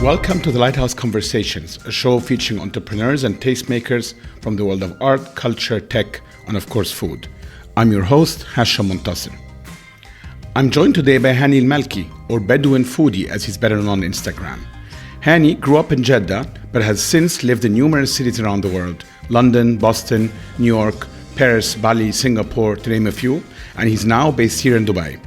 Welcome to the Lighthouse Conversations, a show featuring entrepreneurs and tastemakers from the world of art, culture, tech, and of course food. I'm your host, Hashem and Hani. I'm joined today by Hani AlMalki, or Bedouinfoodie as he's better known on Instagram. Hani grew up in Jeddah, but has since lived in numerous cities around the world: London, Boston, New York, Paris, Bali, Singapore, to name a few, and he's now based here in Dubai.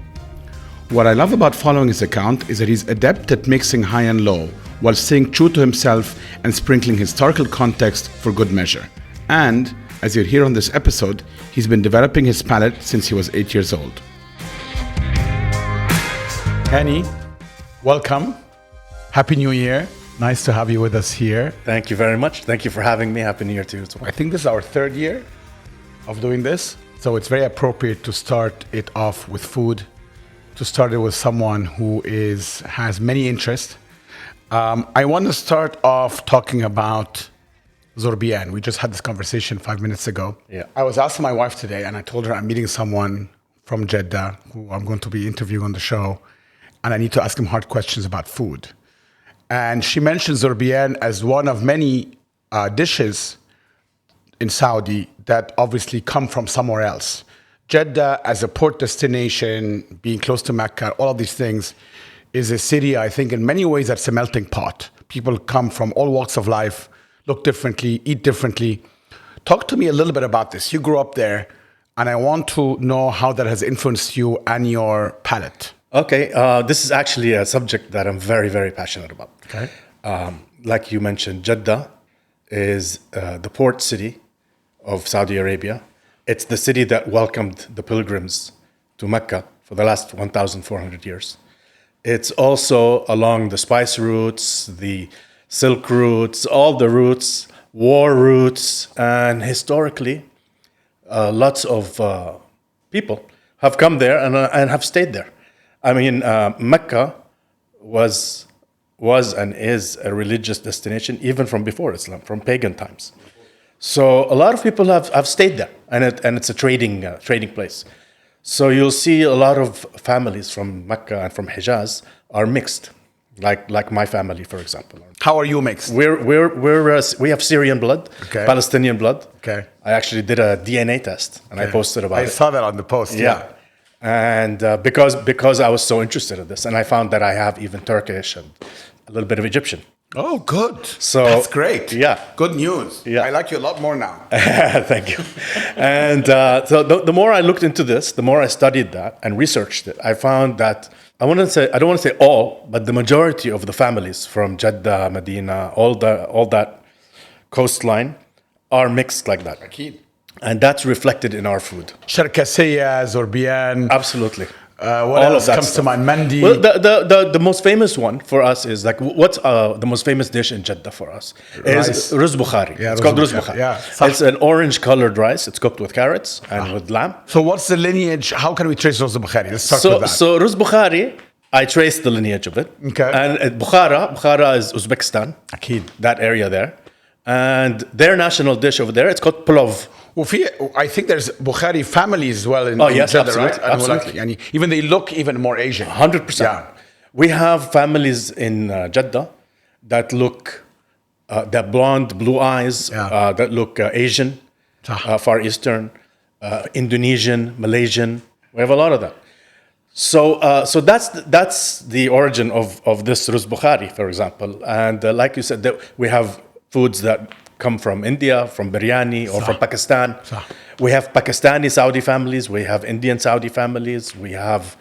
What I love about following his account is that he's adept at mixing high and low, while staying true to himself and sprinkling historical context for good measure. And, as you'll hear on this episode, he's been developing his palate since he was 8 years old. Hani, welcome. Happy New Year. Nice to have you with us here. Thank you very much. Thank you for having me. Happy New Year to you as well. I think this is our third year of doing this, so it's very appropriate to start it off with food, to start it with someone who has many interests. I want to start off talking about Zorbian. We just had this conversation 5 minutes ago. Yeah. I was asking my wife today, and I told her I'm meeting someone from Jeddah who I'm going to be interviewing on the show, and I need to ask him hard questions about food. And she mentioned Zorbian as one of many dishes in Saudi that obviously come from somewhere else. Jeddah as a port destination, being close to Mecca, all of these things, is a city, I think, in many ways that's a melting pot. People come from all walks of life, look differently, eat differently. Talk to me a little bit about this. You grew up there, and I want to know how that has influenced you and your palate. Okay, this is actually a subject that I'm very, very passionate about. Okay. Like you mentioned, Jeddah is the port city of Saudi Arabia. It's the city that welcomed the pilgrims to Mecca for the last 1,400 years. It's also along the spice routes, the silk routes, all the routes, war routes, and historically, lots of people have come there and have stayed there. I mean, Mecca was and is a religious destination even from before Islam, from pagan times. So a lot of people have stayed there, and it's a trading place. So you'll see a lot of families from Mecca and from Hijaz are mixed, like my family, for example. How are you mixed? We have Syrian blood, okay. Palestinian blood. Okay. I actually did a DNA test, and I posted about it. I saw that on the post. Yeah. And because I was so interested in this, and I found that I have even Turkish and a little bit of Egyptian. Oh, good. So that's great. Yeah. Good news. Yeah. I like you a lot more now. Thank you. And so the more I looked into this, the more I studied that and researched it, I found that I don't want to say all, but the majority of the families from Jeddah, Madinah, all that coastline are mixed like that. Akid. And that's reflected in our food. Sharkasiyya, Zorbian. Absolutely. What else comes to mind? Mandi. Well, the most famous one for us is like, what's the most famous dish in Jeddah for us? Is Ruz Bukhari. Yeah, it's called Ruz Bukhari. Yeah. It's an orange colored rice. It's cooked with carrots and with lamb. So what's the lineage? How can we trace Ruz Bukhari? Let's start with that. So Ruz Bukhari, I traced the lineage of it. Okay. And Bukhara is Uzbekistan. Akid. That area there. And their national dish over there, it's called pulov. I think there's Bukhari families as well in yes, Jeddah, absolutely, right? absolutely. And even they look even more Asian. 100%. Yeah. We have families in Jeddah that look, that blonde, blue eyes, that look Asian, Far Eastern, Indonesian, Malaysian. We have a lot of that. So that's the origin of this Ruz Bukhari, for example. And like you said, we have foods that come from India, from biryani, or from Pakistan. We have Pakistani Saudi families, we have Indian Saudi families, we have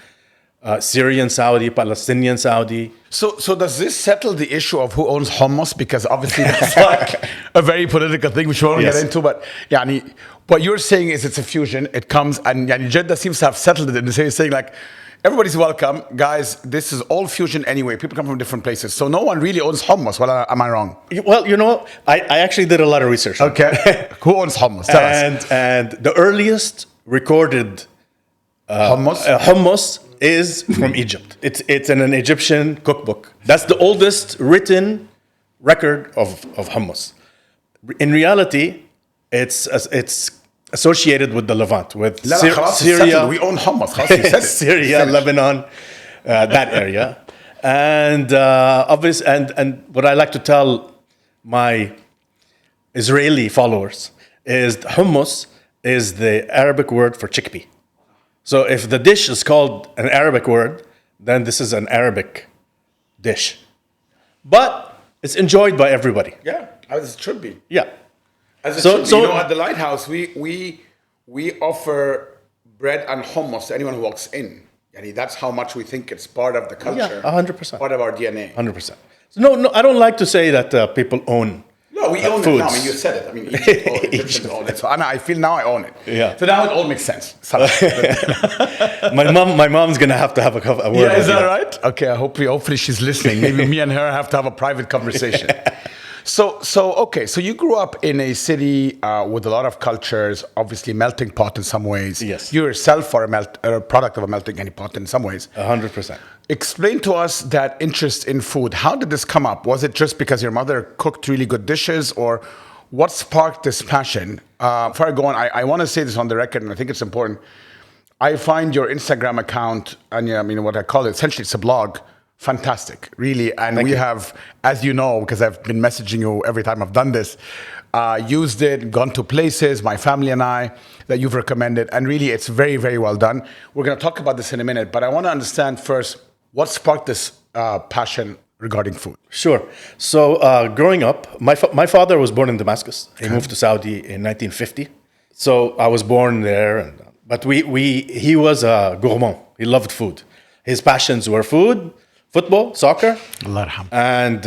Syrian Saudi, Palestinian Saudi. So does this settle the issue of who owns hummus? Because obviously that's like a very political thing which we won't get into. But what you're saying is it's a fusion. It comes, and Jeddah seems to have settled it. And they're saying like, everybody's welcome. Guys, this is all fusion anyway. People come from different places. So no one really owns hummus. Well, am I wrong? Well, I actually did a lot of research. Okay. Who owns hummus? Tell us. And the earliest recorded hummus is from Egypt. It's in an Egyptian cookbook. That's the oldest written record of hummus. In reality, it's associated with the Levant, with Syria. We own hummus. Syria, Lebanon, that area. And obvious, and what I like to tell my Israeli followers is hummus is the Arabic word for chickpea. So if the dish is called an Arabic word, then this is an Arabic dish. But it's enjoyed by everybody. Yeah, as it should be. Yeah. As it should be. You know, at the Lighthouse, we offer bread and hummus to anyone who walks in. Yani that's how much we think it's part of the culture. Yeah, 100%. Part of our DNA. 100%. So no, I don't like to say that people own. No, we own foods. it now. I mean, you said it. I mean, Egyptians own it. So I feel now I own it. Yeah. So now it all makes sense. my mom's gonna have to have a word. Yeah, is that right? Okay, hopefully she's listening. Maybe me and her have to have a private conversation. So you grew up in a city with a lot of cultures, obviously melting pot in some ways. Yes. You yourself are a product of a melting pot in some ways. 100%. Explain to us that interest in food. How did this come up? Was it just because your mother cooked really good dishes, or what sparked this passion? Before I go on, I want to say this on the record, and I think it's important. I find your Instagram account, and I mean, what I call it, essentially it's a blog, fantastic, really. And we have, as you know, because I've been messaging you every time I've done this, used it, gone to places, my family and I, that you've recommended. And really, it's very, very well done. We're going to talk about this in a minute, but I want to understand first, what sparked this passion regarding food? Sure. So growing up, my father was born in Damascus. He moved to Saudi in 1950. So I was born there. But he was a gourmand. He loved food. His passions were food, football, soccer, and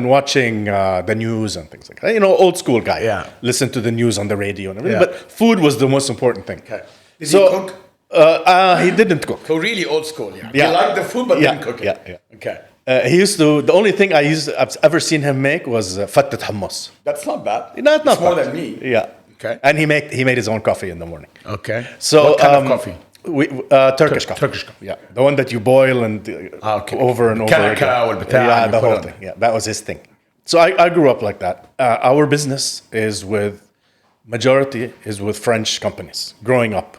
watching the news and things like that. You know, old school guy. Yeah. Listen to the news on the radio and everything. Yeah. But food was the most important thing. Okay. Did he cook? He didn't cook. So really old school, yeah. Yeah. He liked the food, but didn't cook it. Yeah. Okay. He used to. The only thing I've ever seen him make was fattat hummus. That's not bad. No, it's not It's more bad. than me. Yeah. Okay. And he made his own coffee in the morning. Okay. So what kind of coffee? Turkish coffee. Turkish coffee. Yeah, the one that you boil and over and over. Yeah, the whole thing. Yeah, that was his thing. So I grew up like that. Our business is with French companies. Growing up,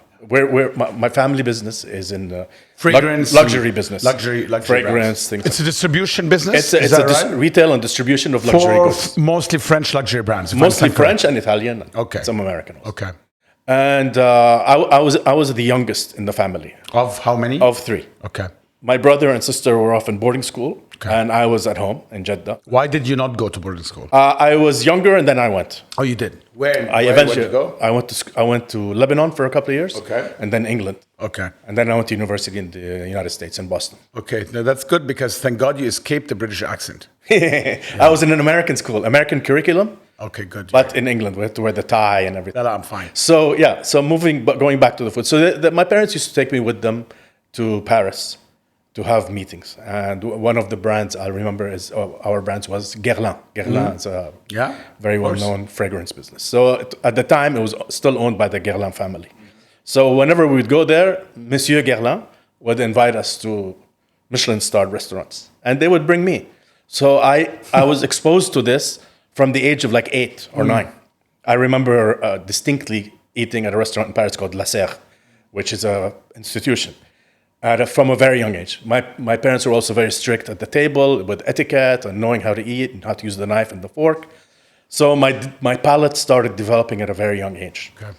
my family business is in fragrance, luxury business, luxury fragrance brands. things. It's a distribution business. It's a retail and distribution of luxury goods. Mostly French luxury brands. Mostly French and Italian. Okay. Some American ones. Okay. And I was the youngest in the family. Of how many? Of 3. Okay. My brother and sister were off in boarding school, and I was at home in Jeddah. Why did you not go to boarding school? I was younger, and then I went. Oh, you did. Where Eventually, did you go? I went to Lebanon for a couple of years. Okay. And then England. Okay. And then I went to university in the United States in Boston. Okay, now that's good because thank God you escaped the British accent. I was in an American school, American curriculum. Okay, good. But in England, we had to wear the tie and everything. I'm fine. So going back to the food. So my parents used to take me with them to Paris to have meetings. And one of the brands I remember our brands was Guerlain. Guerlain is a very well-known fragrance business. So at the time, it was still owned by the Guerlain family. So whenever we would go there, Monsieur Guerlain would invite us to Michelin-starred restaurants. And they would bring me. So I was exposed to this from the age of like 8 or 9. I remember distinctly eating at a restaurant in Paris called La Serre, which is an institution, from a very young age. My parents were also very strict at the table with etiquette and knowing how to eat and how to use the knife and the fork. So my palate started developing at a very young age. Okay.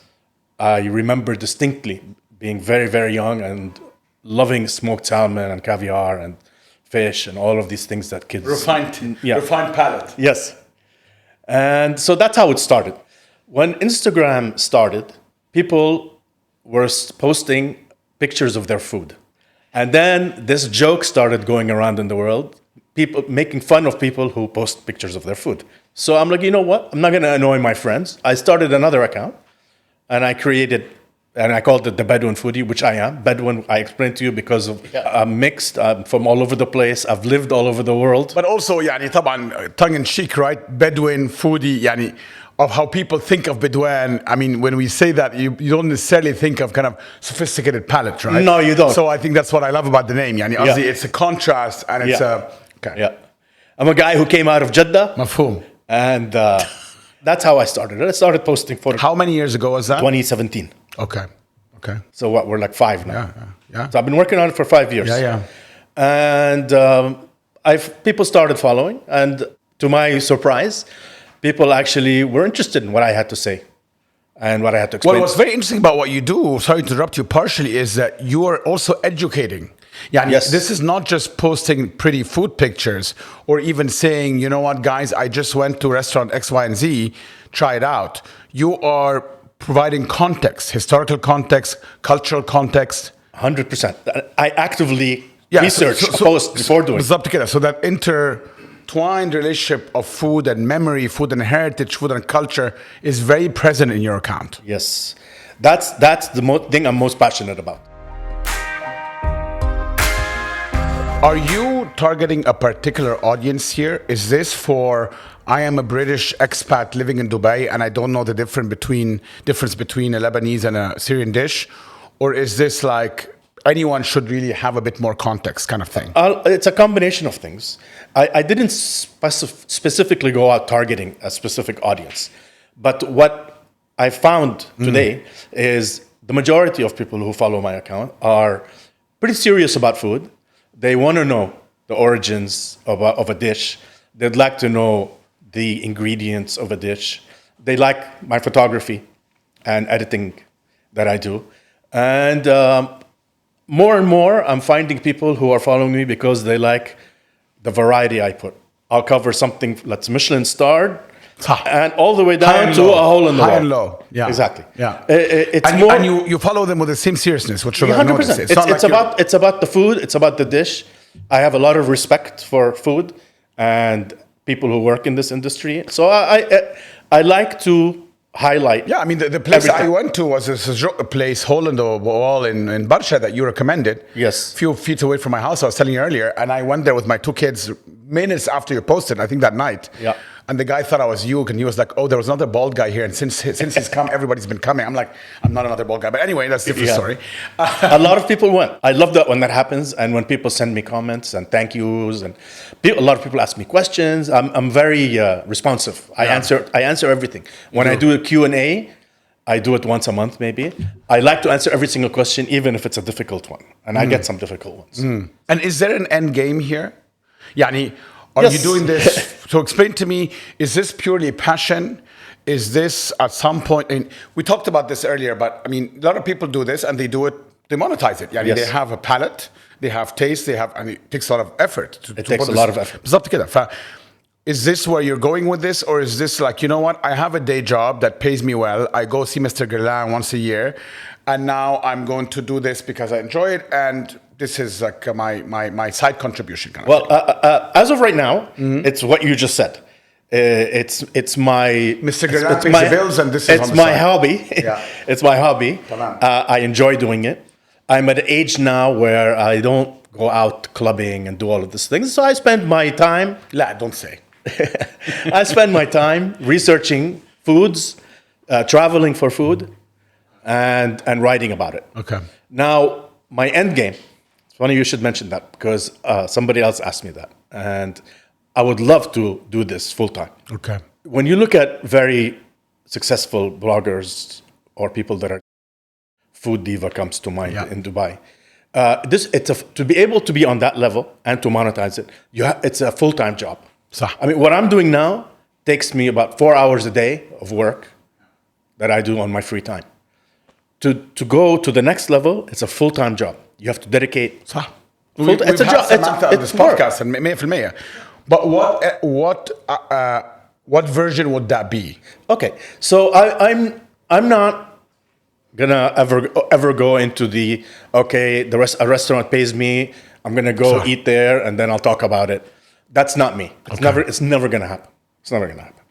I remember distinctly being very, very young and loving smoked salmon and caviar and fish and all of these things that kids... Refined palate. Yes. And so that's how it started. When Instagram started, people were posting pictures of their food. And then this joke started going around in the world, people making fun of people who post pictures of their food. So I'm like, you know what? I'm not going to annoy my friends. I started another account and I called it the Bedouinfoodie, which I am. Bedouin, I explained to you because I'm mixed. I'm from all over the place. I've lived all over the world. But also, طبعا, tongue-in-cheek, right? Bedouinfoodie, of how people think of Bedouin. I mean, when we say that, you don't necessarily think of kind of sophisticated palate, right? No, you don't. So I think that's what I love about the name. It's a contrast and it's Yeah. I'm a guy who came out of Jeddah. Mafhoom. And that's how I started. I started posting photos. How many years ago was that? 2017. Okay. So we're like 5 now. Yeah. So I've been working on it for 5 years. Yeah. And people started following. And to my surprise, people actually were interested in what I had to say and what I had to explain. Well, what's very interesting about what you do, sorry to interrupt you partially, is that you are also educating. Yeah, Yes. This is not just posting pretty food pictures or even saying, you know what, guys, I just went to restaurant X, Y, and Z, try it out. You are providing context, historical context, cultural context. 100%. I actively research a post before doing it. So that intertwined relationship of food and memory, food and heritage, food and culture is very present in your account. Yes. That's the thing I'm most passionate about. Are you targeting a particular audience here? Is this for, I am a British expat living in Dubai and I don't know the difference between a Lebanese and a Syrian dish? Or is this like anyone should really have a bit more context kind of thing? It's a combination of things. I didn't specifically go out targeting a specific audience. But what I found today is the majority of people who follow my account are pretty serious about food. They want to know the origins of a dish. They'd like to know the ingredients of a dish. They like my photography and editing that I do. And more and more, I'm finding people who are following me because they like the variety I put. I'll cover something that's Michelin-starred, and all the way down to a hole in the wall. High and low. Yeah. Exactly. Yeah. And you follow them with the same seriousness, which I've 100%. noticed. It's about the food. It's about the dish. I have a lot of respect for food and people who work in this industry. So I like to highlight. Yeah, I mean, the place everything. I went to was a place, hole in the wall in Barsha that you recommended. Yes. A few feet away from my house, I was telling you earlier. And I went there with my two kids minutes after you posted, I think that night. Yeah. And the guy thought I was you, and he was like, oh, there was another bald guy here. And since he's come, everybody's been coming. I'm like, I'm not another bald guy. But anyway, that's a different story. A lot of people went. I love that when that happens. And when people send me comments and thank yous. And a lot of people ask me questions. I'm very responsive. I answer everything. When I do a Q&A, I do it once a month maybe. I like to answer every single question, even if it's a difficult one. And I get some difficult ones. And is there an end game here? Yani, are Yes. you doing this? So explain to me, is this purely passion? Is this at some point, and we talked about this earlier, but I mean, a lot of people do this and they monetize it. Yani, Yes. They have a palate, they have taste, and it takes a lot of effort. It takes a lot of effort. بالضبط كده. Is this where you're going with this? Or is this like, you know what, I have a day job that pays me well. I go see Mr. Guerlain once a year. And now I'm going to do this because I enjoy it. And this is like my side contribution. Kind of Well, as of right now, it's what you just said. It's my Mr. Guerlain pays the bills, and this is it's on the my side. hobby. Yeah. It's my hobby. Tamam. I enjoy doing it. I'm at an age now where I don't go out clubbing and do all of these things. So I spend my time. La, don't say. I spend my time researching foods, traveling for food, and writing about it. Okay. Now, my end game. It's funny you should mention that because somebody else asked me that, and I would love to do this full time. Okay. When you look at very successful bloggers or people that are food diva comes to mind in Dubai, to be able to be on that level and to monetize it, it's a full time job. صح. I mean, what I'm doing now takes me about 4 hours a day of work that I do on my free time. To go to the next level, it's a full time job. You have to dedicate. صح. It's a job. It's podcast and 100%. But what version would that be? Okay, so I'm not gonna ever go into the a restaurant pays me. I'm gonna go eat there and then I'll talk about it. That's not me. It's never gonna happen. It's never gonna happen.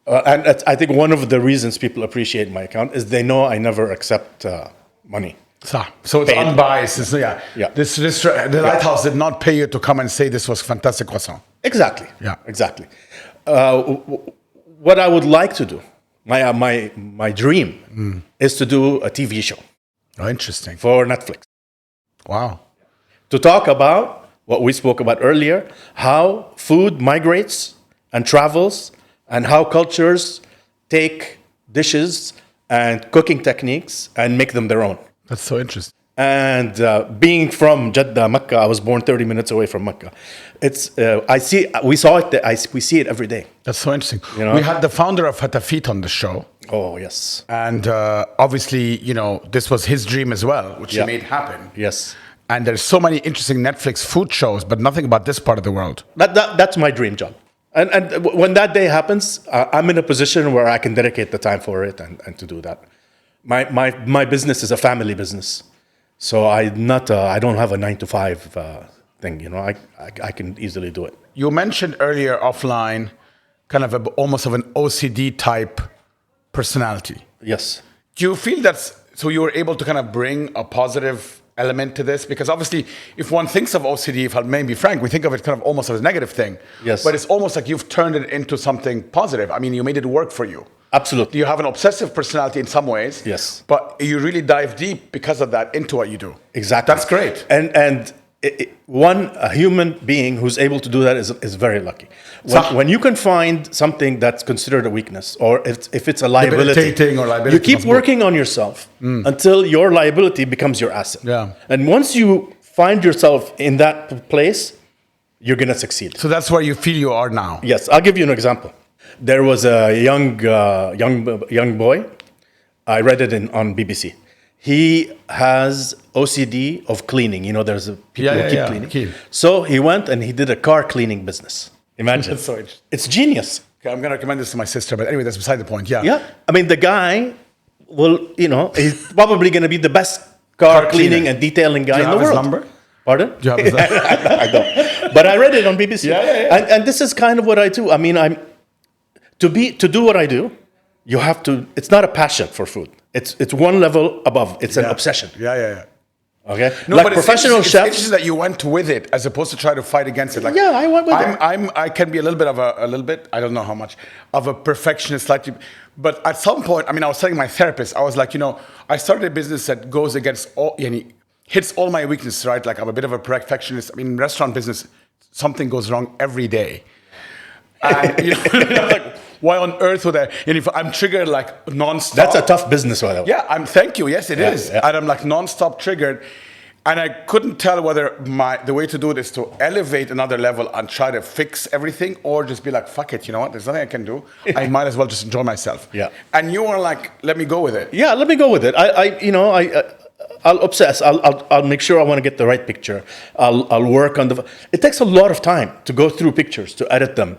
And I think one of the reasons people appreciate my account is they know I never accept money. So it's unbiased. Yeah. The Lighthouse did not pay you to come and say this was fantastic croissant. Exactly. Yeah. Exactly. What I would like to do, my dream, is to do a TV show. Oh, interesting. For Netflix. Wow. To talk about what we spoke about earlier, how food migrates and travels, and how cultures take dishes and cooking techniques and make them their own. That's so interesting. And being from Jeddah, Mecca, I was born 30 minutes away from Mecca. We see it every day. That's so interesting. We had the founder of Hatafit on the show. Oh, yes. And obviously, this was his dream as well, which he made happen. Yes. And there's so many interesting Netflix food shows, but nothing about this part of the world. That's my dream job. And when that day happens, I'm in a position where I can dedicate the time for it and to do that. My business is a family business. So I don't have a 9-to-5 thing, I can easily do it. You mentioned earlier offline, kind of almost of an OCD type personality. Yes. Do you feel so you were able to kind of bring a positive element to this? Because obviously, if one thinks of OCD, if I may be frank, we think of it kind of almost as a negative thing. Yes. But it's almost like you've turned it into something positive. I mean, you made it work for you. Absolutely. You have an obsessive personality in some ways. Yes. But you really dive deep because of that into what you do. Exactly. That's great. And a human being who's able to do that is very lucky. When you can find something that's considered a weakness, or if it's a liability, you keep working on yourself until your liability becomes your asset. Yeah. And once you find yourself in that place, you're going to succeed. So that's where you feel you are now. Yes. I'll give you an example. There was a young boy. I read it on BBC. He has OCD of cleaning. There's people who keep cleaning. So he went and he did a car cleaning business. Imagine. That's so interesting. It's genius. Okay, I'm going to recommend this to my sister, but anyway, that's beside the point. Yeah. Yeah. I mean, the guy he's probably going to be the best car cleaning and detailing guy in the world. Do you have his number? Pardon? Do you have his number? I don't. But I read it on BBC. Yeah. And this is kind of what I do. I mean, to do what I do, you have to. It's not a passion for food. It's one level above. It's an obsession. Yeah. Okay. No, like but professional it's chefs. interesting that you went with it as opposed to try to fight against it. Like, I went with it. I can be a little bit. I don't know how much of a perfectionist, slightly. But at some point, I was telling my therapist, I was like, I started a business that goes against all, hits all my weaknesses, right? Like I'm a bit of a perfectionist. Restaurant business, something goes wrong every day. And, like, why on earth would I? And if I'm triggered like nonstop, that's a tough business, by the way. Yeah, thank you. Yes, it is. Yeah. And I'm like nonstop triggered, and I couldn't tell whether the way to do it is to elevate another level and try to fix everything, or just be like, fuck it. You know what? There's nothing I can do. I might as well just enjoy myself. Yeah. And you were like, let me go with it. Yeah, let me go with it. I'll obsess. I'll make sure I want to get the right picture. I'll work on It takes a lot of time to go through pictures, to edit them,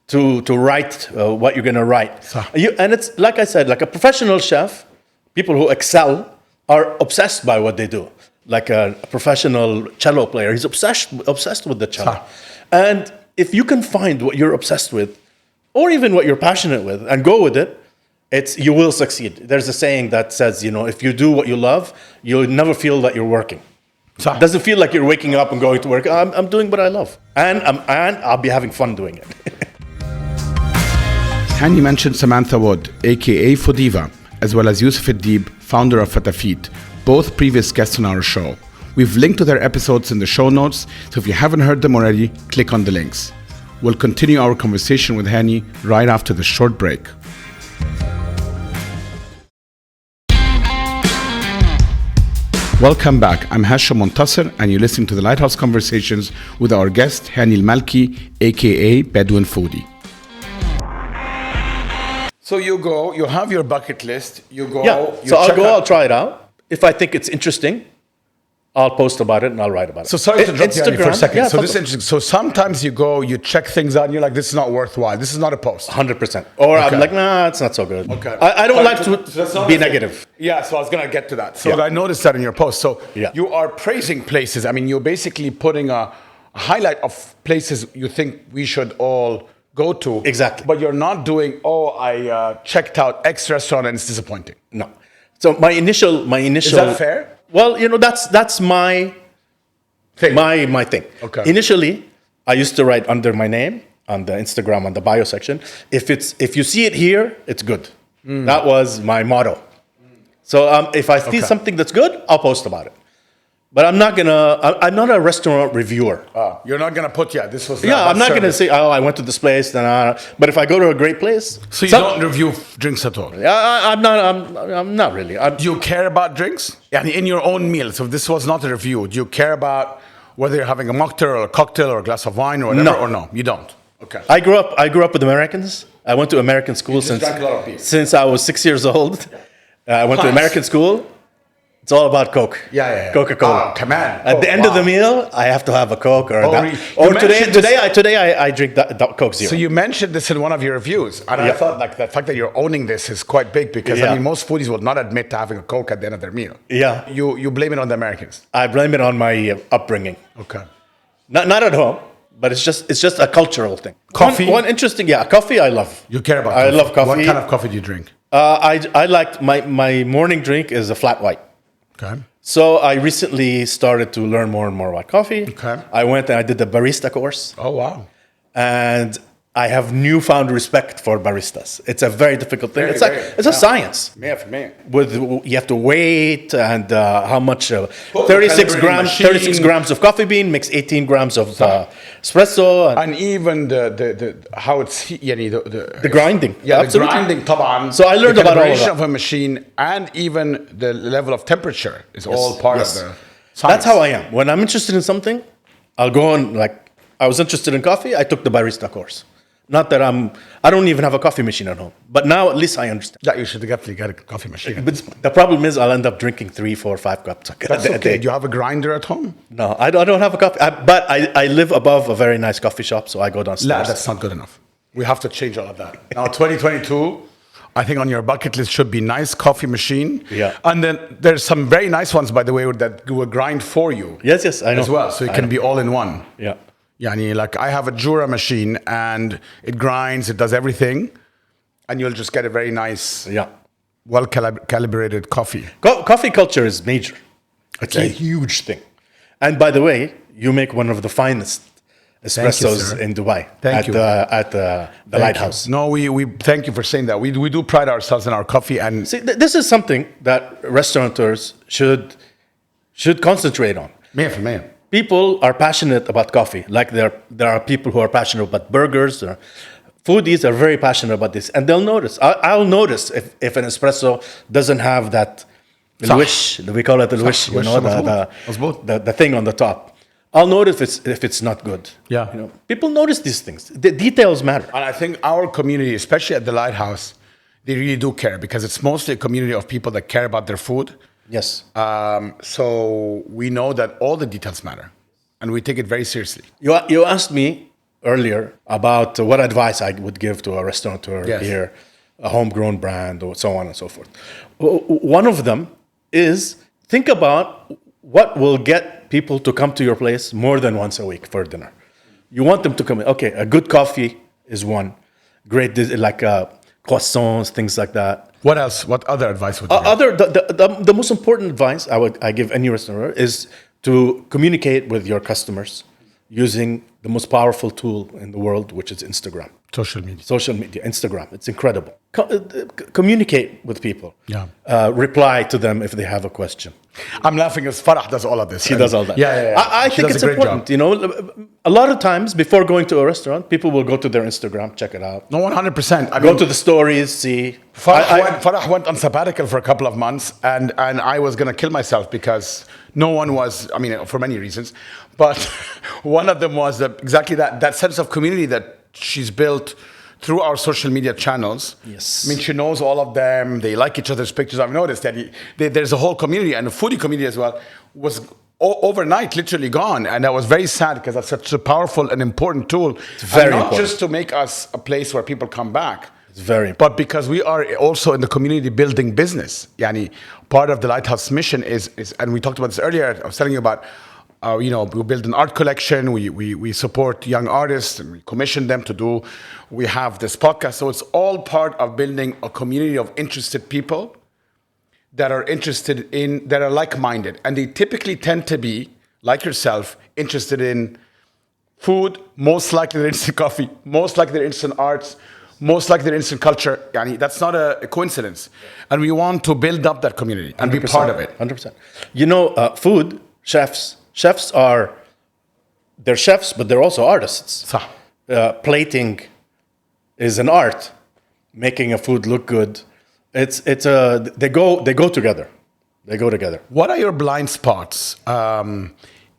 to write what you're going to write. And it's, like I said, like a professional chef, people who excel are obsessed by what they do. Like a professional cello player, he's obsessed with the cello. And if you can find what you're obsessed with, or even what you're passionate with, and go with it, you will succeed. There's a saying that says, if you do what you love, you'll never feel that you're working. It doesn't feel like you're waking up and going to work. I'm doing what I love, and I'll be having fun doing it. Hani mentioned Samantha Wood, aka Foodiva, as well as Yusuf Adib, founder of Fatafit, both previous guests on our show. We've linked to their episodes in the show notes, so if you haven't heard them already, click on the links. We'll continue our conversation with Hani right after the short break. Welcome back. I'm Hashem and Hani, and you're listening to the Lighthouse Conversations with our guest, Hani AlMalki, aka Bedouinfoodie. So you go, you have your bucket list, you go. Yeah, so I'll try it out. If I think it's interesting, I'll post about it and I'll write about it. So sorry to interrupt you for a second. Yeah, so this is interesting. So sometimes you go, you check things out and you're like, this is not worthwhile. This is not a post. 100%. Or I'm like, nah, it's not so good. Okay. I don't like to be negative. Yeah, so I was going to get to that. So I noticed that in your post. So you are praising places. You're basically putting a highlight of places you think we should all go to. Exactly. But you're not doing, I checked out X restaurant and it's disappointing. No. So my initial. Is that fair? Well, that's my thing. My thing. Okay. Initially, I used to write under my name on the Instagram, on the bio section. If you see it here, it's good. That was my motto. So if I see something that's good, I'll post about it. But I'm not not a restaurant reviewer. You're not gonna put this was I'm not gonna say, oh, I went to this place. But if I go to a great place, so you don't review drinks at all. I'm not really. Do you care about drinks? In your own meal. So if this was not a review, do you care about whether you're having a mocktail or a cocktail or a glass of wine or whatever? No. Or no, you don't. Okay. I grew up with Americans. I went to American school since I was 6 years old. I went to American school. It's all about Coke. Yeah. Coca-Cola. Oh, come on. At the end of the meal, I have to have a Coke or today I drink that Coke Zero. So you mentioned this in one of your reviews, and I thought the fact that you're owning this is quite big because most foodies will not admit to having a Coke at the end of their meal. Yeah. You blame it on the Americans. I blame it on my upbringing. Okay. Not at home, but it's just a cultural thing. Coffee. One interesting. Coffee I love. You care about? I love coffee. What kind of coffee do you drink? I like my morning drink is a flat white. Okay. So I recently started to learn more and more about coffee. Okay. I went and I did the barista course. Oh, wow. And I have newfound respect for baristas. It's a very difficult thing. It's a science. Yeah, for me. You have to wait and how much 36 grams of coffee bean makes 18 grams of espresso and even the how it's the grinding. Yeah, absolutely. the grinding طبعا. So I learned about all of that. of a machine and even the level of temperature is all part of the science. That's how I am. When I'm interested in something, I'll go on I was interested in coffee, I took the barista course. Not that I don't even have a coffee machine at home. But now at least I understand. Yeah, you should definitely get a coffee machine. But the problem is I'll end up drinking 3, 4, 5 cups a day. Do you have a grinder at home? No, I don't have a coffee. But I live above a very nice coffee shop, so I go downstairs. That's not good enough. We have to change all of that. Now, 2022, I think on your bucket list should be nice coffee machine. Yeah. And then there's some very nice ones, by the way, that will grind for you. Yes, I know. As well, so it can be all in one. Yeah. Like I have a Jura machine and it grinds, it does everything, and you'll just get a very nice, well calibrated coffee. Coffee culture is major. It's a huge thing. And by the way, you make one of the finest espressos in Dubai. Thank you. At the Lighthouse. No, we thank you for saying that. We do pride ourselves in our coffee. And see, this is something that restaurateurs should concentrate on. Man. People are passionate about coffee, like there are people who are passionate about burgers. Foodies are very passionate about this, and they'll notice. I'll notice if an espresso doesn't have that wish. We call it the wish, the thing on the top. I'll notice if it's not good. Yeah, people notice these things. The details matter, and I think our community, especially at the Lighthouse, they really do care because it's mostly a community of people that care about their food. Yes. So we know that all the details matter, and we take it very seriously. You asked me earlier about what advice I would give to a restaurateur here, a homegrown brand, or so on and so forth. One of them is think about what will get people to come to your place more than once a week for dinner. You want them to come in. Okay, a good coffee is one. Great, like croissants, things like that. What else? What other advice would you give? The most important advice I give any restaurateur is to communicate with your customers using the most powerful tool in the world, which is Instagram. Social media, Instagram. It's incredible. Communicate with people. Yeah. Reply to them if they have a question. I'm laughing as Farah does all of this. She does all that. Yeah. I think it's important. A lot of times before going to a restaurant, people will go to their Instagram, check it out. No, 100%. Go to the stories, see. Farah went on sabbatical for a couple of months, and I was going to kill myself because no one was, for many reasons, but one of them was exactly that sense of community that she's built through our social media channels. Yes. She knows all of them. They like each other's pictures. I've noticed that there's a whole community, and the foodie community as well was overnight literally gone. And that was very sad because that's such a powerful and important tool. It's very not important. Just to make us a place where people come back. It's very important. But because we are also in the community building business. Part of the Lighthouse mission is, and we talked about this earlier, I was telling you about, we build an art collection, we support young artists, and we commission them to do, we have this podcast. So it's all part of building a community of interested people that are that are like-minded. And they typically tend to be, like yourself, interested in food, most likely they're interested in coffee, most likely they're interested in arts, most likely they're interested in culture. That's not a coincidence. And we want to build up that community and be part of it. 100%. Food They're chefs, but they're also artists. صح. Plating is an art. Making a food look good, they go together. They go together. What are your blind spots?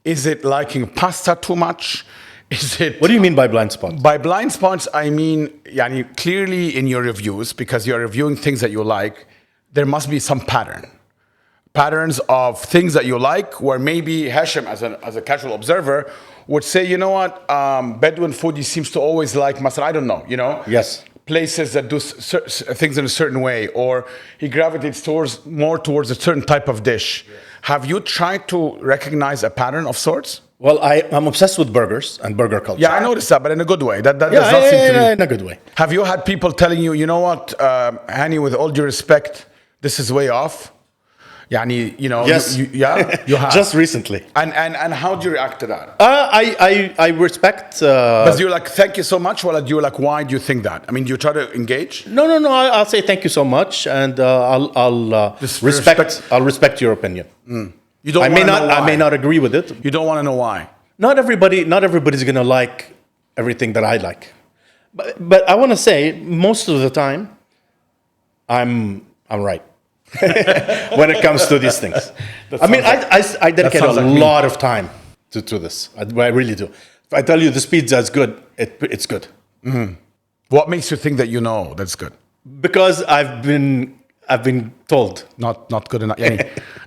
Is it liking pasta too much? Is it? What do you mean by blind spots? By blind spots, I mean, yani, clearly in your reviews, because you're reviewing things that you like, there must be some patterns of things that you like, where maybe Hashem, as a casual observer, would say, you know what, Bedouinfoodie seems to always like masala. I don't know, you know? Yes. Places that do things in a certain way, or he gravitates more towards a certain type of dish. Yes. Have you tried to recognize a pattern of sorts? Well, I'm obsessed with burgers and burger culture. Yeah, I noticed that, but in a good way. That does not seem to me. In a good way. Have you had people telling you, you know what, Hani, with all due respect, this is way off? Yani, you know, yes. you have. Just recently. And how do you react to that? I respect. But do you like, thank you so much? Or do you like, why do you think that? I mean, do you try to engage? No. I'll say thank you so much, and I'll respect your opinion. Mm. You don't. I may not agree with it. You don't want to know why. Not everybody's gonna like everything that I like, but I want to say most of the time, I'm right. When it comes to these things. I dedicate a lot of time to this. I really do. If I tell you this pizza is good, it's good. Mm-hmm. What makes you think that you know that's good? Because I've been told. Not good enough.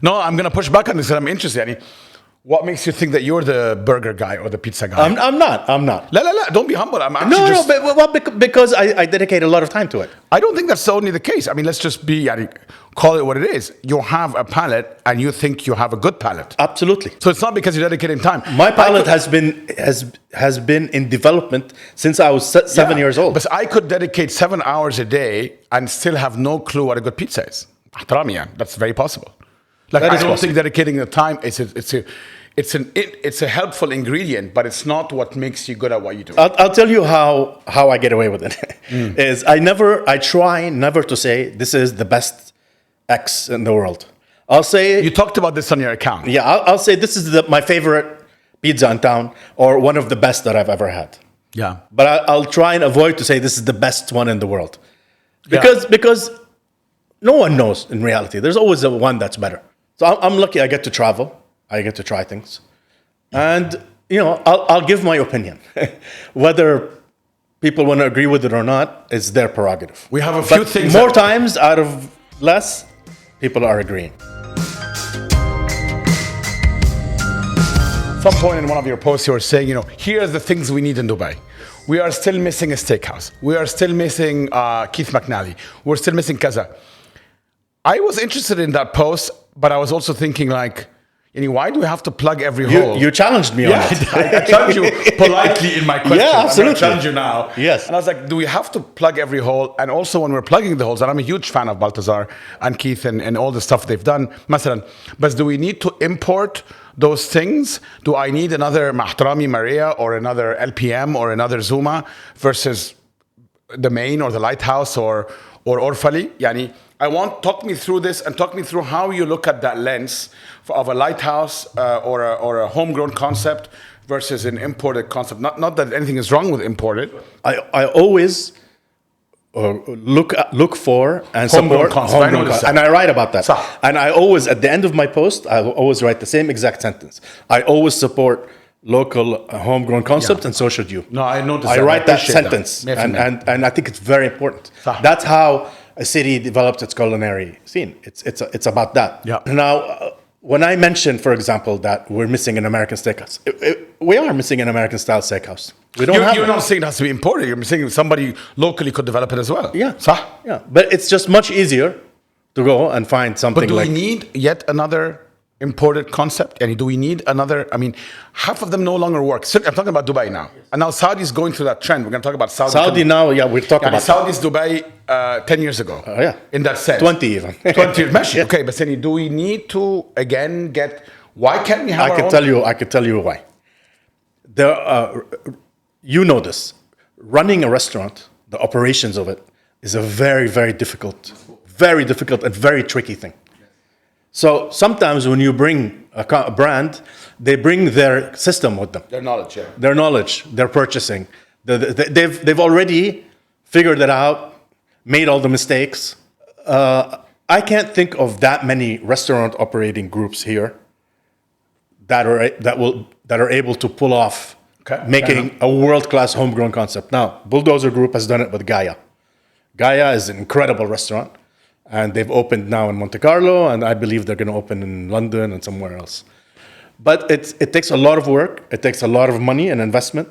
No, I'm going to push back on this, and I'm interested. What makes you think that you're the burger guy or the pizza guy? I'm not. La, don't be humble. I'm actually because I dedicate a lot of time to it. I don't think that's only the case. I mean, let's just call it what it is. You have a palate, and you think you have a good palate. Absolutely. So it's not because you're dedicating time. My palate has been in development since I was 7 years old. But I could dedicate 7 hours a day and still have no clue what a good pizza is. That's very possible. Like, I don't think dedicating the time it's a helpful ingredient, but it's not what makes you good at what you do. I'll tell you how I get away with it. Is I try never to say this is the best X in the world. I'll say, you talked about this on your account. Yeah, I'll say this is my favorite pizza in town, or one of the best that I've ever had. Yeah, but I'll try and avoid to say this is the best one in the world, because no one knows in reality. There's always one that's better. So I'm lucky I get to travel. I get to try things. And, I'll give my opinion. Whether people want to agree with it or not is their prerogative. We have a few things. More times out of less, people are agreeing. Some point in one of your posts you were saying, here are the things we need in Dubai. We are still missing a steakhouse. We are still missing Keith McNally. We're still missing Kaza. I was interested in that post, but I was also thinking why do we have to plug every hole? You challenged me on it. I challenged you politely in my question. Yeah, absolutely. I'm going to challenge you now. Yes. And I was like, do we have to plug every hole? And also when we're plugging the holes, and I'm a huge fan of Baltazar and Keith and all the stuff they've done, مثلا, but do we need to import those things? Do I need another Mahtarami Maria or another LPM or another Zuma versus the main or the lighthouse or Orfali? Talk me through this and talk me through how you look at that lens of a lighthouse or a homegrown concept versus an imported concept. Not that anything is wrong with imported. I always look for and support homegrown concept. And I write about that. And I always, at the end of my post, I always write the same exact sentence. I always support local homegrown concept, and so should you. No, I noticed I that. write that sentence. And I think it's very important. That's how a city developed its culinary scene. It's about that. Yeah. Now, when I mentioned, for example, that we're missing an American steakhouse, we are missing an American style steakhouse. We don't have. You're not saying it has to be imported. You're saying somebody locally could develop it as well. Yeah. Yeah. But it's just much easier to go and find something. But do we need yet another imported concept? And do we need another? I mean, half of them no longer work. So I'm talking about Dubai now. And now Saudi is going through that trend. We're going to talk about Saudi. Saudi now, we're talking about Saudi's Dubai 10 years ago. In that sense. 20 even. 20 years. Yeah. Okay, but Sani, do we need to again why can't we have I can tell you why. There you know this. Running a restaurant, the operations of it is a very, very difficult and very tricky thing. So sometimes when you bring a brand, they bring their system with them. Their knowledge, yeah. Their knowledge, their purchasing. They've already figured it out, made all the mistakes. I can't think of that many restaurant operating groups here that are able to pull off making a world-class homegrown concept. Now, Bulldozer Group has done it with Gaia. Gaia is an incredible restaurant, and they've opened now in Monte Carlo, and I believe they're going to open in London and somewhere else. But it takes a lot of work. It takes a lot of money and investment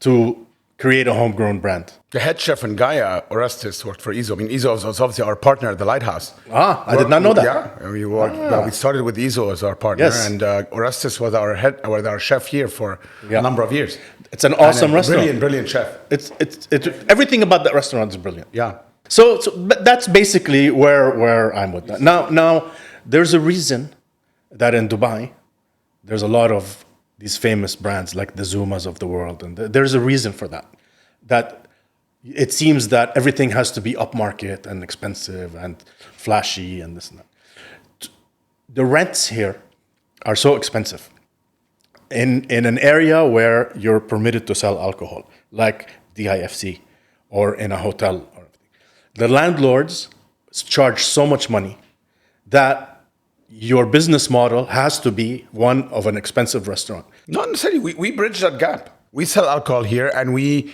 to create a homegrown brand. The head chef in Gaia, Orestes, worked for Izo. I mean, Izo was obviously our partner at the Lighthouse. I did not know that. Yeah, we started with Izo as our partner, and Orestes was our chef here for a number of years. It's an awesome restaurant. Brilliant chef. It's everything about that restaurant is brilliant. Yeah. So but that's basically where I'm with that. Now, there's a reason that in Dubai, there's a lot of these famous brands like the Zumas of the world, and there's a reason for that. That it seems that everything has to be upmarket and expensive and flashy and this and that. The rents here are so expensive in an area where you're permitted to sell alcohol, like DIFC or in a hotel. The landlords charge so much money that your business model has to be one of an expensive restaurant. Not necessarily. We bridge that gap. We sell alcohol here, and we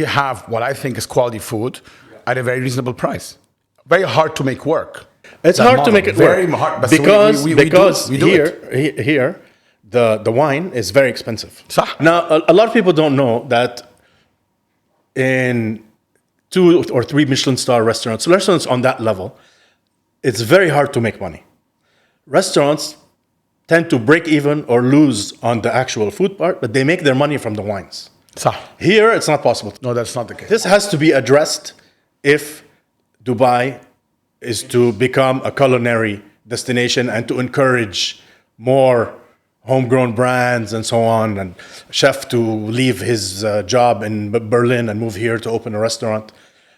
have what I think is quality food at a very reasonable price. Very hard to make work. It's hard to make it work. Very hard. But because we do here, the wine is very expensive. صح. Now, a lot of people don't know that in 2 or 3 Michelin-starred restaurants on that level, it's very hard to make money. Restaurants tend to break even or lose on the actual food part, but they make their money from the wines. صح. Here, it's not possible. No, that's not the case. This has to be addressed if Dubai is to become a culinary destination and to encourage more homegrown brands and so on, and chef to leave his job in Berlin and move here to open a restaurant.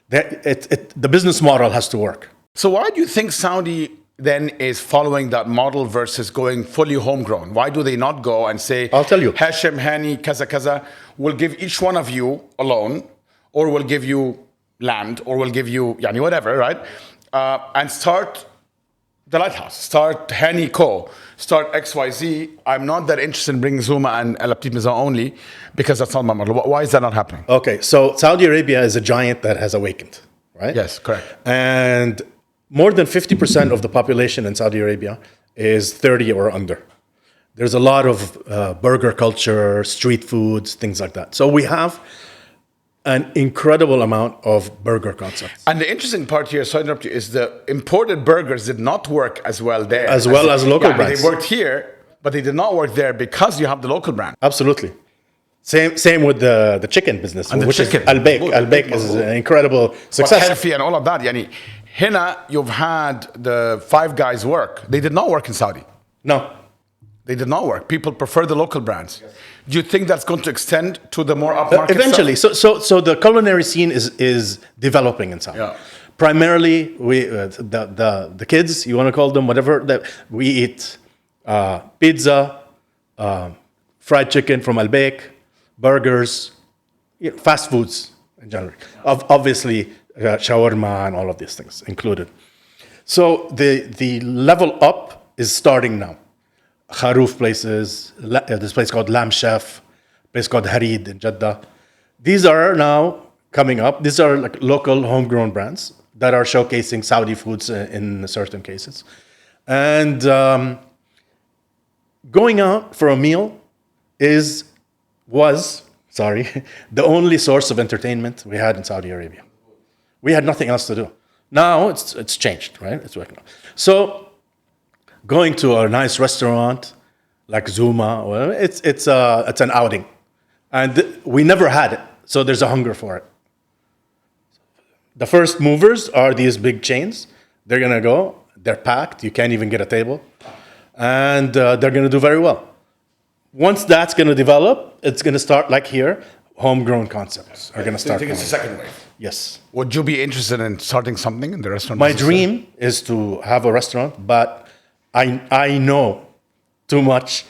The business model has to work. So why do you think Saudi then is following that model versus going fully homegrown? Why do they not go and say, I'll tell you. Hashem, Hani, kaza, kaza, we'll give each one of you a loan, or we'll give you land, or we'll give you, yani whatever, right? And start the Lighthouse, start Hani Co, start XYZ. I'm not that interested in bringing Zuma and La Petite Maison only, because that's not my model. Why is that not happening? Okay, so Saudi Arabia is a giant that has awakened, right? Yes, correct. And more than 50% of the population in Saudi Arabia is 30 or under. There's a lot of burger culture, street foods, things like that. So we have an incredible amount of burger concepts. And the interesting part here, sorry to interrupt you, is the imported burgers did not work as well there. As well as local brands. They worked here, but they did not work there because you have the local brand. Absolutely. Same with the chicken business, and which is Al-Baik. Al-Baik is an incredible success. Healthy and all of that. Yani, Hina, you've had the Five Guys work. They did not work in Saudi. No. They did not work. People prefer the local brands. Yes. Do you think that's going to extend to the more upmarket eventually stuff? So the culinary scene is developing in Saudi. Yeah. Primarily, we the kids, you want to call them whatever, we eat pizza, fried chicken from Al-Baik, burgers, fast foods in general. Obviously, shawarma and all of these things included. So the level up is starting now. Kharouf places, this place called Lamb Chef, place called Harid in Jeddah. These are now coming up. These are like local homegrown brands that are showcasing Saudi foods in certain cases. And going out for a meal was the only source of entertainment we had in Saudi Arabia. We had nothing else to do. Now it's changed, right? It's working. So going to a nice restaurant like Zuma, well, it's an outing, and we never had it. So there's a hunger for it. The first movers are these big chains. They're gonna go. They're packed. You can't even get a table, and they're gonna do very well. Once that's gonna develop, it's gonna start like here. Homegrown concepts are gonna start. Do you think it's the second wave? Yes. Would you be interested in starting something in the restaurant? My dream is to have a restaurant, but I know too much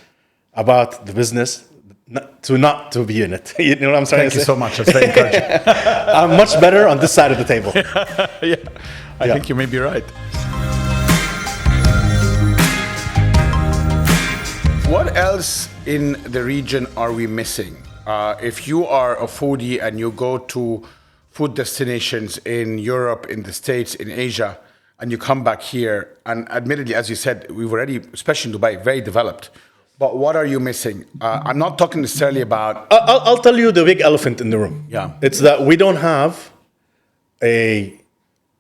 about the business not to be in it. You know what I'm saying? Thank you so much. That's very encouraging. I'm much better on this side of the table. Yeah, I think you may be right. What else in the region are we missing? If you are a foodie and you go to food destinations in Europe, in the States, in Asia, and you come back here, and admittedly, as you said, we've already, especially in Dubai, very developed. But what are you missing? I'm not talking necessarily about... I'll tell you the big elephant in the room. Yeah. It's that we don't have a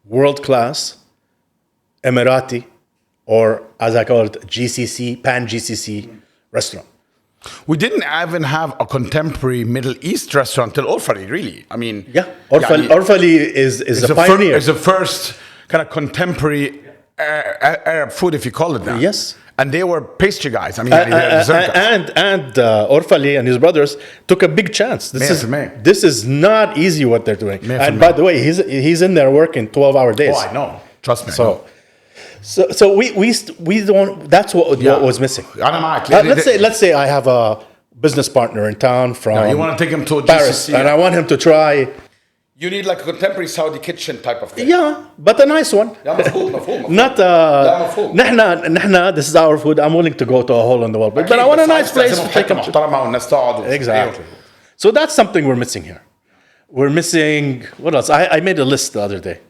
world-class Emirati, or as I call it, GCC, pan-GCC restaurant. We didn't even have a contemporary Middle East restaurant till Orfali, really. I mean... Yeah, Orfali is a pioneer. It's the first kind of contemporary Arab food, if you call it that. Yes. And they were pastry guys. I mean, dessert guys. And Orfali and his brothers took a big chance. This is not easy what they're doing. And by the way, he's in there working 12-hour days. Oh, I know. Trust me. So we don't. That's what was missing. Let's say I have a business partner in town from you want to take him to Paris, GCC, and I want him to try. You need like a contemporary Saudi kitchen type of thing. Yeah, but a nice one. مفهوم. Not نحن this is our food. I'm willing to go to a hole in the wall, but I want a nice place to take them to. Exactly. So that's something we're missing here. We're missing what else? I made a list the other day.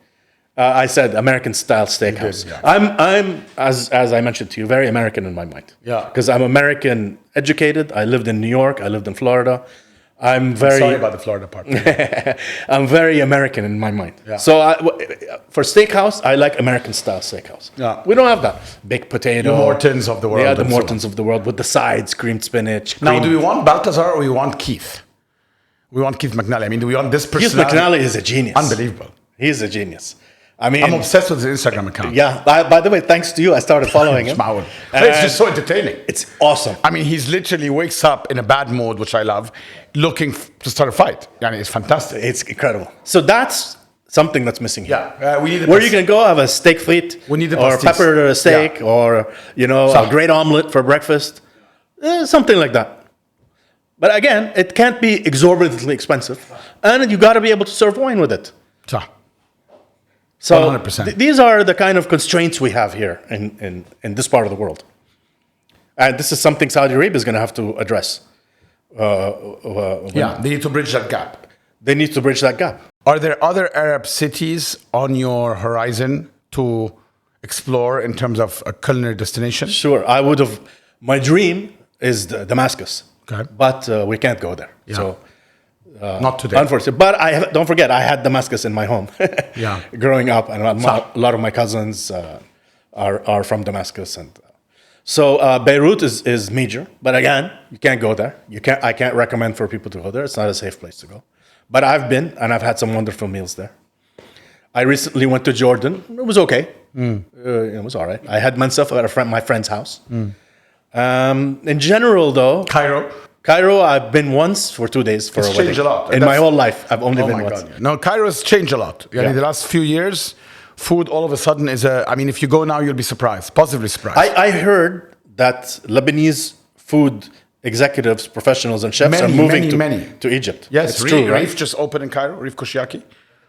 I said American style steakhouse. Yeah. I'm as I mentioned to you, very American in my mind. Yeah. Because I'm American educated. I lived in New York. I lived in Florida. I'm sorry about the Florida part. I'm very American in my mind. Yeah. So for steakhouse, I like American style steakhouse. Yeah. We don't have that baked potato. The Mortons of the world. Yeah, the Mortons of the world with the sides, creamed spinach. Now, do we want Balthazar or we want Keith? We want Keith McNally. I mean, do we want this person? Keith McNally is a genius. Unbelievable. He's a genius. I mean, I'm obsessed with his Instagram account. Yeah. By the way, thanks to you, I started following him. It's just so entertaining. It's awesome. I mean, he's literally wakes up in a bad mood, which I love, looking to start a fight. Yeah, it's fantastic. It's incredible. So that's something that's missing here. Yeah, we need. Where you can go have a steak frite, we need or pepper steak, or a great omelet for breakfast, something like that. But again, it can't be exorbitantly expensive, and you got to be able to serve wine with it. So 100%. These are the kind of constraints we have here in this part of the world. And this is something Saudi Arabia is going to have to address. They need to bridge that gap. They need to bridge that gap. Are there other Arab cities on your horizon to explore in terms of a culinary destination? Sure. My dream is Damascus. Okay. But we can't go there. Yeah. So... not today. Unfortunately. But don't forget, I had Damascus in my home growing up. And a lot of my cousins are from Damascus. And so Beirut is major. But again, you can't go there. I can't recommend for people to go there. It's not a safe place to go. But I've been, and I've had some wonderful meals there. I recently went to Jordan. It was okay. It was all right. I had Mansaf at my friend's house. In general, though... Cairo, I've been once for 2 days for a wedding. Changed a lot. In my whole life, I've only been once. God. No, Cairo's changed a lot. In the last few years, food all of a sudden is if you go now, you'll be surprised, positively surprised. I heard that Lebanese food executives, professionals, and chefs are moving to Egypt. Yes, it's true, right? Reef just opened in Cairo. Reef Kushiyaki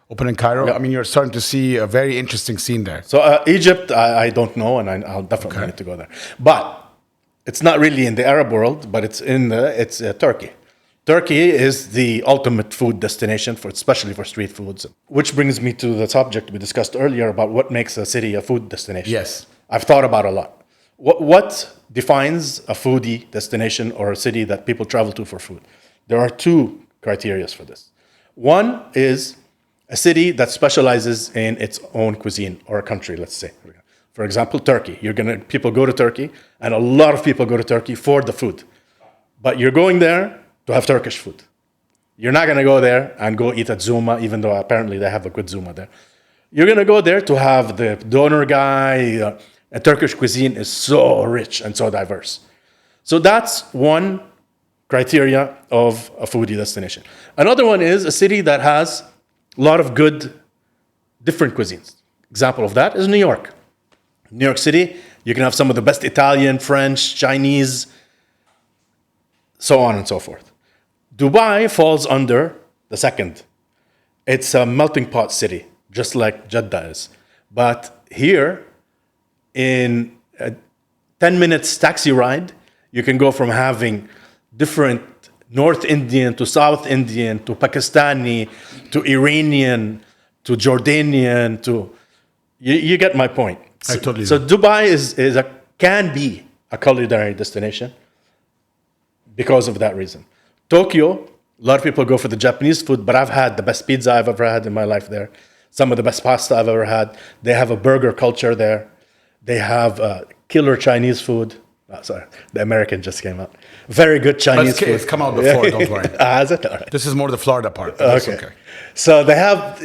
opened in Cairo. Yeah. I mean, you're starting to see a very interesting scene there. So Egypt, I don't know, and I'll definitely need to go there. But it's not really in the Arab world, but it's Turkey. Turkey is the ultimate food destination, especially for street foods. Which brings me to the subject we discussed earlier about what makes a city a food destination. Yes. I've thought about a lot. What defines a foodie destination or a city that people travel to for food? There are two criteria for this. One is a city that specializes in its own cuisine, or a country, let's say. For example, Turkey. People go to Turkey, and a lot of people go to Turkey for the food. But you're going there to have Turkish food. You're not going to go there and go eat at Zuma, even though apparently they have a good Zuma there. You're going to go there to have the donor guy. And Turkish cuisine is so rich and so diverse. So that's one criteria of a foodie destination. Another one is a city that has a lot of good, different cuisines. Example of that is New York. New York City You can have some of the best Italian, French, Chinese, so on and so forth. Dubai falls under the second. It's a melting pot city, just like Jeddah is. But here, in a 10 minutes taxi ride, you can go from having different North Indian to South Indian to Pakistani to Iranian to Jordanian to... You get my point. I totally So do. Dubai can be a culinary destination because of that reason. Tokyo, a lot of people go for the Japanese food, but I've had the best pizza I've ever had in my life there. Some of the best pasta I've ever had. They have a burger culture there. They have killer Chinese food. Oh, sorry, the American just came out. Very good Chinese food. It's come out before, don't worry. Has it? All right. This is more the Florida part. But that's okay. So they have,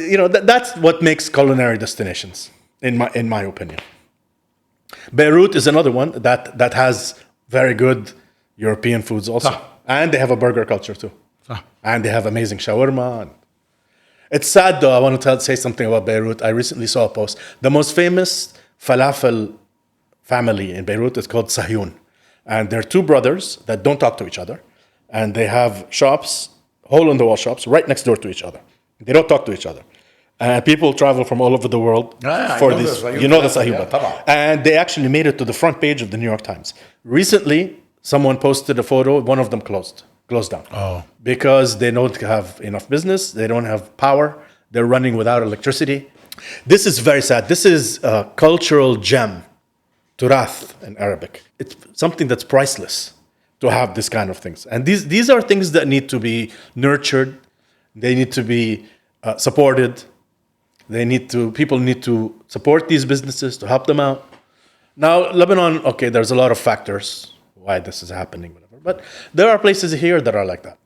that's what makes culinary destinations, in my opinion. Beirut is another one that has very good European foods also. And they have a burger culture too. And they have amazing shawarma. It's sad though, I want to say something about Beirut. I recently saw a post. The most famous falafel family in Beirut is called Sahyun. And they're two brothers that don't talk to each other. And they have shops, hole-in-the-wall shops, right next door to each other. They don't talk to each other. And people travel from all over the world for this. You know the Sahyun. And they actually made it to the front page of the New York Times. Recently, someone posted a photo, one of them closed down. Oh. Because they don't have enough business, they don't have power, they're running without electricity. This is very sad. This is a cultural gem, turath in Arabic. It's something that's priceless to have this kind of things. And these are things that need to be nurtured, they need to be supported, people need to support these businesses to help them out. Now, Lebanon, okay, there's a lot of factors why this is happening, whatever. But there are places here that are like that.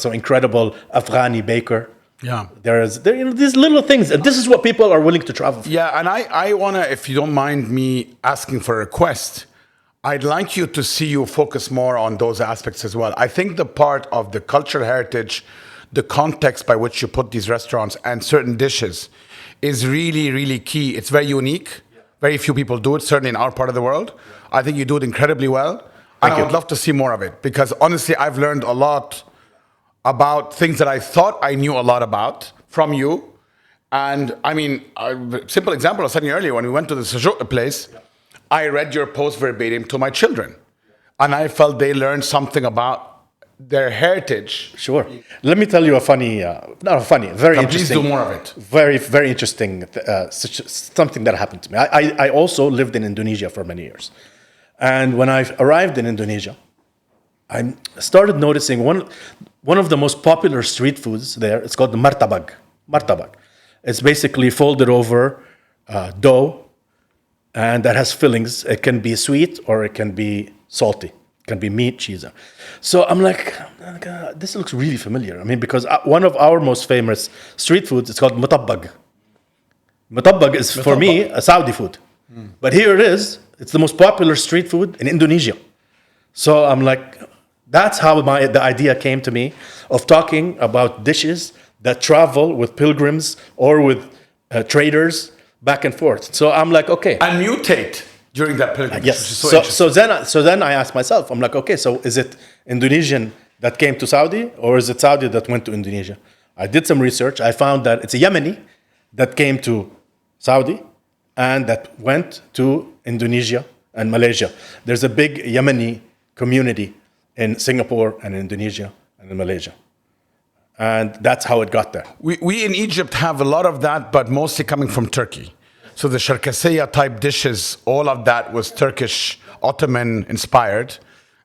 So incredible Afghani baker. Yeah. There these little things, and this is what people are willing to travel for. Yeah, and I want to, if you don't mind me asking for a request, I'd like you to see you focus more on those aspects as well. I think the part of the cultural heritage, the context by which you put these restaurants and certain dishes is really, really key. It's very unique. Very few people do it, certainly in our part of the world. I think you do it incredibly well. And I would love to see more of it because honestly, I've learned a lot about things that I thought I knew a lot about from you. And I mean, a simple example I was telling you earlier, when we went to the sejouk place, I read your post verbatim to my children. And I felt they learned something about their heritage. Sure. Let me tell you a funny, very interesting. Please do more of it. Very, very interesting, something that happened to me. I also lived in Indonesia for many years. And when I arrived in Indonesia, I started noticing one of the most popular street foods there. It's called the Murtabak. Murtabak. It's basically folded over dough, and that has fillings. It can be sweet or it can be salty. It can be meat, cheese. So I'm like, this looks really familiar. I mean, because one of our most famous street foods is called Murtabak. Murtabak is, for me, a Saudi food. But here it is. It's the most popular street food in Indonesia. So I'm like, that's how the idea came to me of talking about dishes that travel with pilgrims or with traders back and forth. So I'm like, okay. And mutate during that pilgrimage. Yes. So then I asked myself, I'm like, okay, so is it Indonesian that came to Saudi or is it Saudi that went to Indonesia? I did some research. I found that it's a Yemeni that came to Saudi and that went to Indonesia and Malaysia. There's a big Yemeni community in Singapore and Indonesia and in Malaysia. And that's how it got there. We in Egypt have a lot of that, but mostly coming from Turkey. So the Sharkasiya type dishes, all of that was Turkish, Ottoman inspired,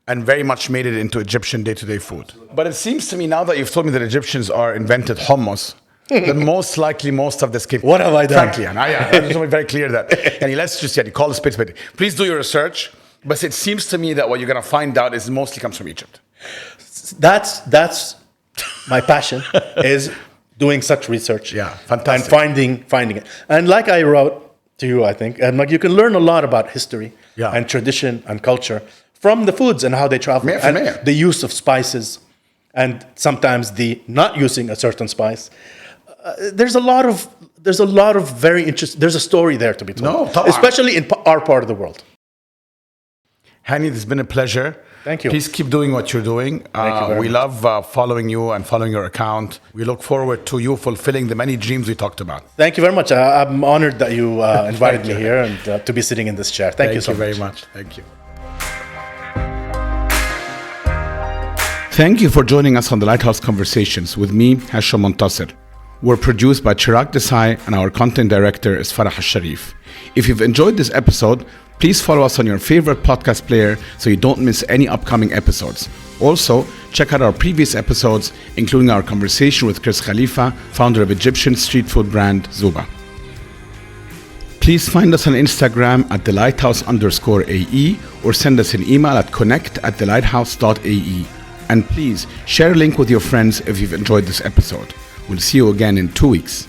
and very much made it into Egyptian day-to-day food. But it seems to me now that you've told me that Egyptians are invented hummus, that most likely most of this came. What have I done? Frankly, and I just want to be very clear that. And let's just call it spade. Please do your research. But it seems to me that what you're going to find out is mostly comes from Egypt. That's my passion is doing such research. Yeah, fantastic. And finding it. And like I wrote to you, I think, and like you can learn a lot about history and tradition and culture from the foods and how they travel and the use of spices and sometimes the not using a certain spice. There's a lot of very interesting. There's a story there to be told, especially in our part of the world. Hani, it's been a pleasure. Thank you. Please keep doing what you're doing. Thank you very we much. love following you and following your account. We look forward to you fulfilling the many dreams we talked about. Thank you very much. I'm honored that you invited me here and to be sitting in this chair. Thank you so much. Very much. Thank you. Thank you for joining us on the Lighthouse Conversations with me, Hashem and Hani. We're produced by Chirag Desai and our content director is Farah Al-Sharif. If you've enjoyed this episode, please follow us on your favorite podcast player so you don't miss any upcoming episodes. Also, check out our previous episodes, including our conversation with Chris Khalifa, founder of Egyptian street food brand Zuba. Please find us on Instagram at thelighthouse_AE or send us an email at connect@thelighthouse.ae. And please share a link with your friends if you've enjoyed this episode. We'll see you again in 2 weeks.